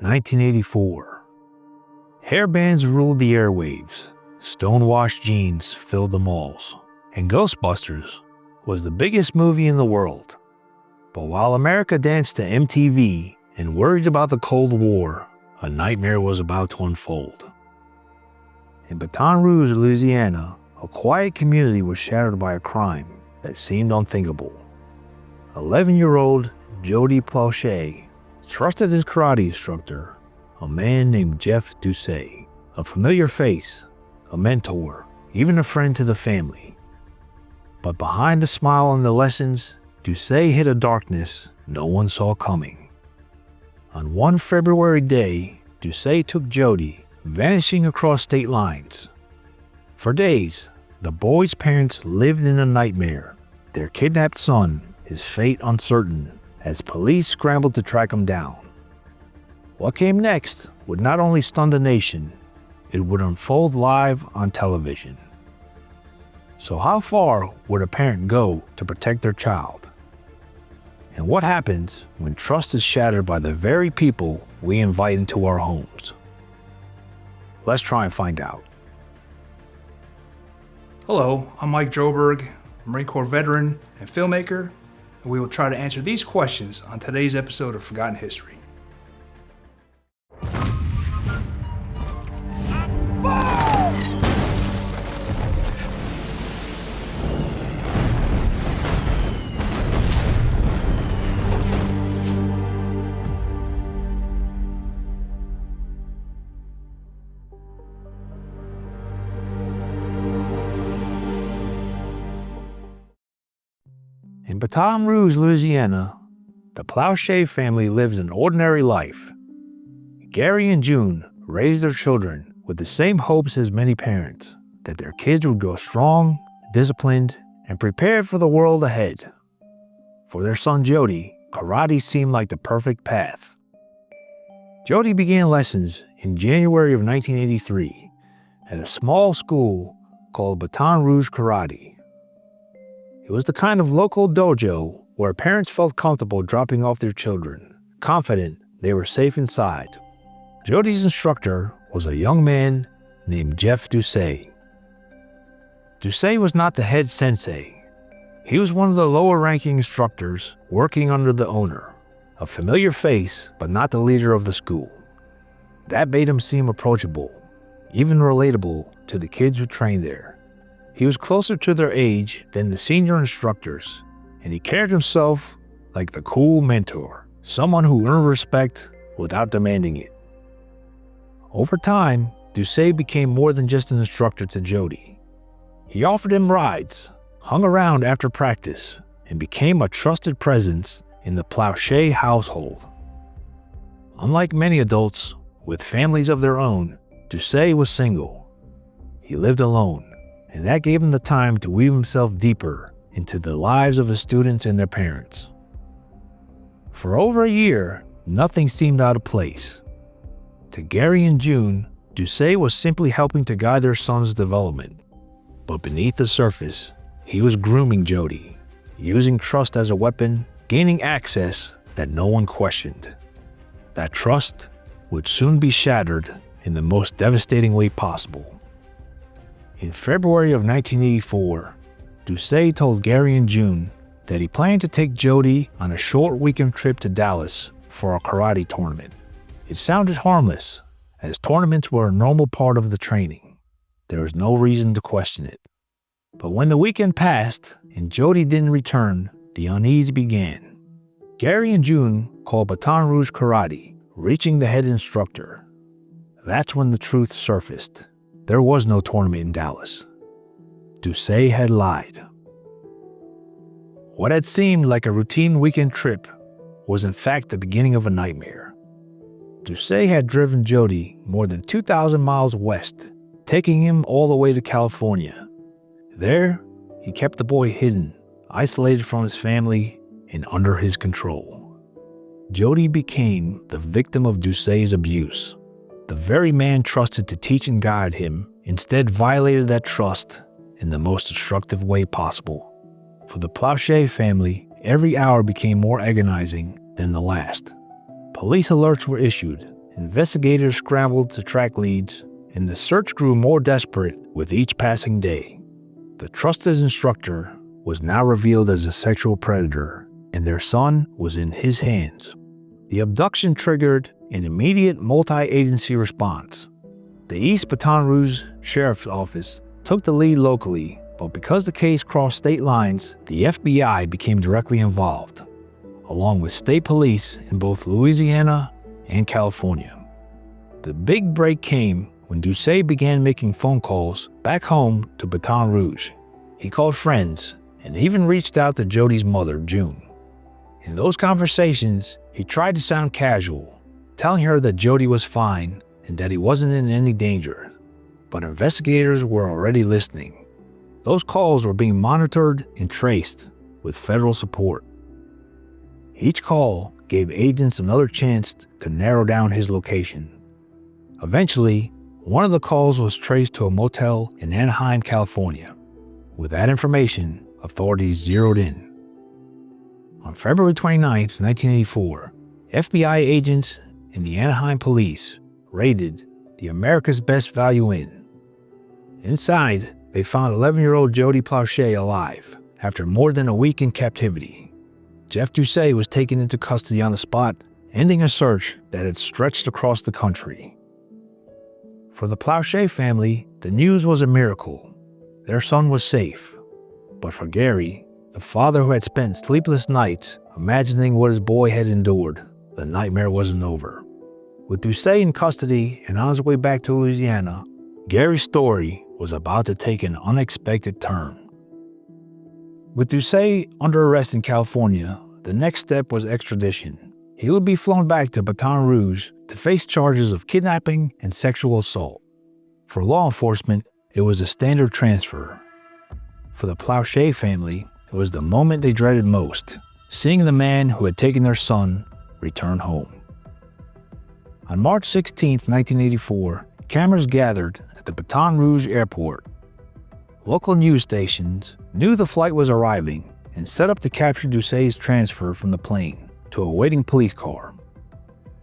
1984. Hairbands ruled the airwaves, stonewashed jeans filled the malls, and Ghostbusters was the biggest movie in the world. But while America danced to MTV and worried about the Cold War, a nightmare was about to unfold. In Baton Rouge, Louisiana, a quiet community was shattered by a crime that seemed unthinkable. 11-year-old Jody Plauché trusted his karate instructor, a man named Jeff Doucet, a familiar face, a mentor, even a friend to the family. But behind the smile and the lessons, Doucet hid a darkness no one saw coming. On one February day, Doucet took Jody, vanishing across state lines. For days, the boy's parents lived in a nightmare, their kidnapped son, his fate uncertain, as police scrambled to track him down. What came next would not only stun the nation, it would unfold live on television. So how far would a parent go to protect their child? And what happens when trust is shattered by the very people we invite into our homes? Let's try and find out. Hello, I'm Mike Droberg, Marine Corps veteran and filmmaker, and we will try to answer these questions on today's episode of Forgotten History. In Baton Rouge, Louisiana, the Plauché family lived an ordinary life. Gary and June raised their children with the same hopes as many parents, that their kids would grow strong, disciplined, and prepared for the world ahead. For their son Jody, karate seemed like the perfect path. Jody began lessons in January of 1983 at a small school called Baton Rouge Karate. It was the kind of local dojo where parents felt comfortable dropping off their children, confident they were safe inside. Jody's instructor was a young man named Jeff Doucet. Doucet was not the head sensei. He was one of the lower-ranking instructors working under the owner, a familiar face but not the leader of the school. That made him seem approachable, even relatable to the kids who trained there. He was closer to their age than the senior instructors, and he carried himself like the cool mentor, someone who earned respect without demanding it. Over time, Doucet became more than just an instructor to Jody. He offered him rides, hung around after practice, and became a trusted presence in the Plauché household. Unlike many adults with families of their own, Doucet was single. He lived alone, and that gave him the time to weave himself deeper into the lives of his students and their parents. For over a year, nothing seemed out of place. To Gary and June, Doucet was simply helping to guide their son's development. But beneath the surface, he was grooming Jody, using trust as a weapon, gaining access that no one questioned. That trust would soon be shattered in the most devastating way possible. In February of 1984, Doucet told Gary and June that he planned to take Jody on a short weekend trip to Dallas for a karate tournament. It sounded harmless, as tournaments were a normal part of the training. There was no reason to question it. But when the weekend passed and Jody didn't return, the unease began. Gary and June called Baton Rouge Karate, reaching the head instructor. That's when the truth surfaced. There was no tournament in Dallas. Doucet had lied. What had seemed like a routine weekend trip was in fact the beginning of a nightmare. Doucet had driven Jody more than 2,000 miles west, taking him all the way to California. There, he kept the boy hidden, isolated from his family, and under his control. Jody became the victim of Doucet's abuse. The very man trusted to teach and guide him instead violated that trust in the most destructive way possible. For the Plauché family, every hour became more agonizing than the last. Police alerts were issued, investigators scrambled to track leads, and the search grew more desperate with each passing day. The trusted instructor was now revealed as a sexual predator, and their son was in his hands. The abduction triggered an immediate multi-agency response. The East Baton Rouge Sheriff's Office took the lead locally, but because the case crossed state lines, the FBI became directly involved, along with state police in both Louisiana and California. The big break came when Doucet began making phone calls back home to Baton Rouge. He called friends and even reached out to Jody's mother, June. In those conversations, he tried to sound casual, telling her that Jody was fine and that he wasn't in any danger. But investigators were already listening. Those calls were being monitored and traced with federal support. Each call gave agents another chance to narrow down his location. Eventually, one of the calls was traced to a motel in Anaheim, California. With that information, authorities zeroed in. On February 29, 1984, FBI agents and the Anaheim police raided the America's Best Value Inn. Inside, they found 11-year-old Jody Plauché alive after more than a week in captivity. Jeff Doucet was taken into custody on the spot, ending a search that had stretched across the country. For the Plauché family, the news was a miracle. Their son was safe. But for Gary, the father who had spent sleepless nights imagining what his boy had endured, the nightmare wasn't over. With Doucet in custody and on his way back to Louisiana, Gary's story was about to take an unexpected turn. With Doucet under arrest in California, the next step was extradition. He would be flown back to Baton Rouge to face charges of kidnapping and sexual assault. For law enforcement, it was a standard transfer. For the Plauché family, it was the moment they dreaded most, seeing the man who had taken their son return home. On March 16, 1984, cameras gathered at the Baton Rouge airport. Local news stations knew the flight was arriving and set up to capture Doucet's transfer from the plane to a waiting police car.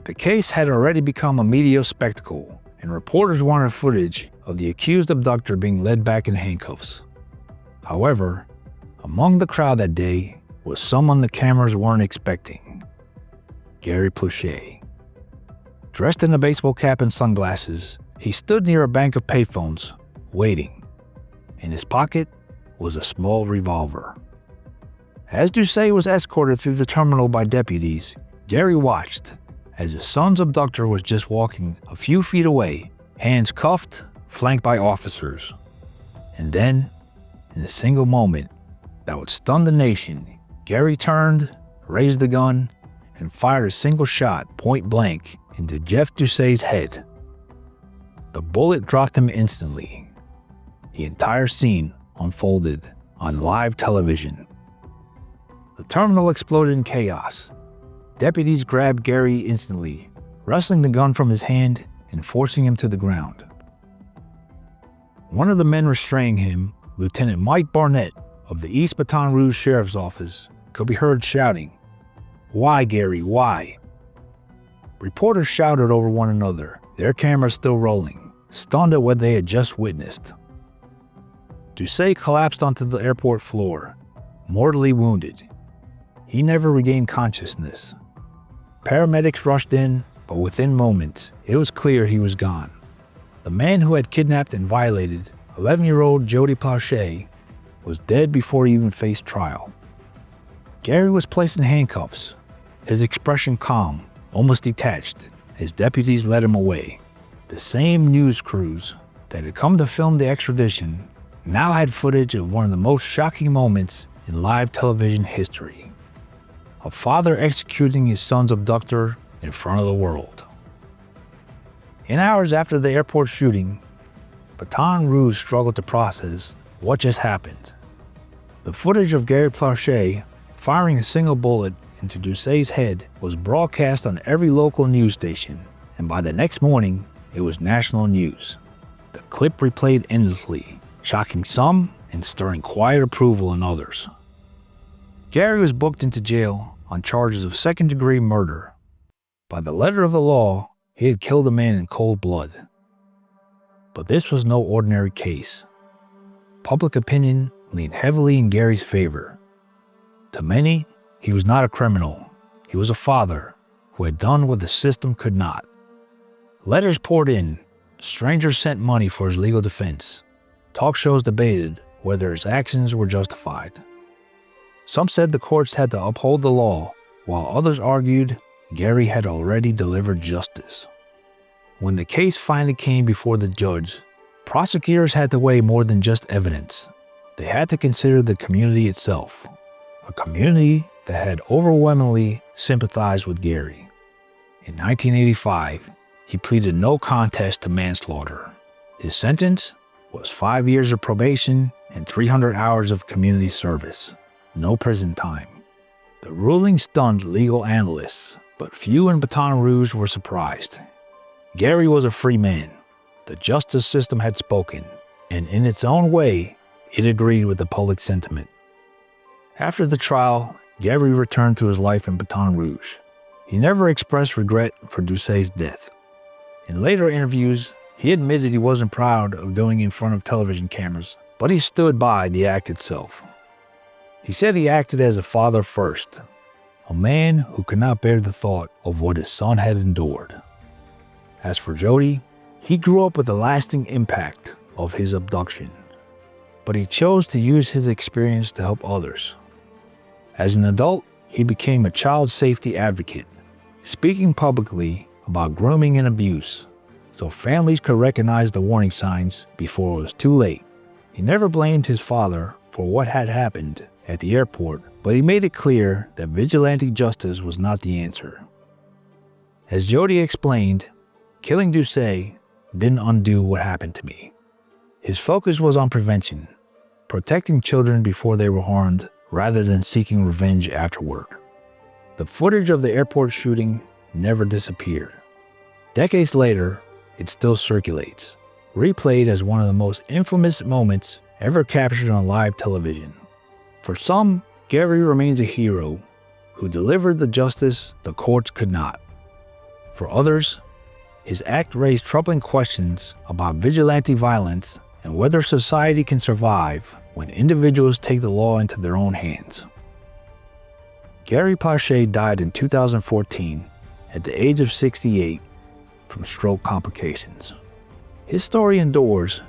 The case had already become a media spectacle, and reporters wanted footage of the accused abductor being led back in handcuffs. However, among the crowd that day was someone the cameras weren't expecting: Gary Plauché. Dressed in a baseball cap and sunglasses, he stood near a bank of payphones, waiting. In his pocket was a small revolver. As Doucet was escorted through the terminal by deputies, Gary watched as his son's abductor was just walking a few feet away, hands cuffed, flanked by officers. And then, in a single moment that would stun the nation, Gary turned, raised the gun, and fired a single shot point blank into Jeff Doucet's head. The bullet dropped him instantly. The entire scene unfolded on live television. The terminal exploded in chaos. Deputies grabbed Gary instantly, wresting the gun from his hand and forcing him to the ground. One of the men restraining him, Lieutenant Mike Barnett of the East Baton Rouge Sheriff's Office, could be heard shouting, "Why, Gary, why?" Reporters shouted over one another, their cameras still rolling, stunned at what they had just witnessed. Doucet collapsed onto the airport floor, mortally wounded. He never regained consciousness. Paramedics rushed in, but within moments, it was clear he was gone. The man who had kidnapped and violated 11-year-old Jody Plauché was dead before he even faced trial. Gary was placed in handcuffs, his expression calm, almost detached, as deputies led him away. The same news crews that had come to film the extradition now had footage of one of the most shocking moments in live television history: a father executing his son's abductor in front of the world. In hours after the airport shooting, Baton Rouge struggled to process what just happened. The footage of Gary Plauché firing a single bullet into Doucet's head was broadcast on every local news station, and by the next morning, it was national news. The clip replayed endlessly, shocking some and stirring quiet approval in others. Gary was booked into jail on charges of second-degree murder. By the letter of the law, He had killed a man in cold blood. But this was no ordinary case. Public opinion leaned heavily in Gary's favor. To many, he was not a criminal. He was a father who had done what the system could not. Letters poured in. Strangers sent money for his legal defense. Talk shows debated whether his actions were justified. Some said the courts had to uphold the law, while others argued Gary had already delivered justice. When the case finally came before the judge, prosecutors had to weigh more than just evidence. They had to consider the community itself, a community that had overwhelmingly sympathized with Gary. In 1985, he pleaded no contest to manslaughter. His sentence was 5 years of probation and 300 hours of community service. No prison time. The ruling stunned legal analysts, but few in Baton Rouge were surprised. Gary was a free man. The justice system had spoken, and in its own way, it agreed with the public sentiment. After the trial, Gary returned to his life in Baton Rouge. He never expressed regret for Doucet's death. In later interviews, he admitted he wasn't proud of doing it in front of television cameras, but he stood by the act itself. He said he acted as a father first, a man who could not bear the thought of what his son had endured. As for Jody, he grew up with the lasting impact of his abduction, but he chose to use his experience to help others. As an adult, he became a child safety advocate, speaking publicly about grooming and abuse, so families could recognize the warning signs before it was too late. He never blamed his father for what had happened at the airport, but he made it clear that vigilante justice was not the answer. As Jody explained, killing Doucet didn't undo what happened to me. His focus was on prevention, protecting children before they were harmed rather than seeking revenge afterward. The footage of the airport shooting never disappeared. Decades later, it still circulates, replayed as one of the most infamous moments ever captured on live television. For some, Gary remains a hero who delivered the justice the courts could not. For others, his act raised troubling questions about vigilante violence and whether society can survive when individuals take the law into their own hands. Gary Plauché died in 2014 at the age of 68 from stroke complications. His story endures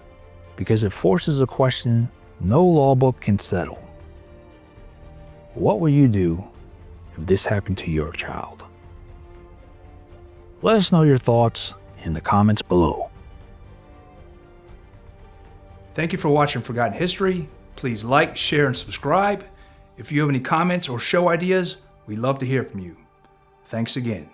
because it forces a question no law book can settle. What will you do if this happened to your child? Let us know your thoughts in the comments below. Thank you for watching Forgotten History. Please like, share, and subscribe. If you have any comments or show ideas, we'd love to hear from you. Thanks again.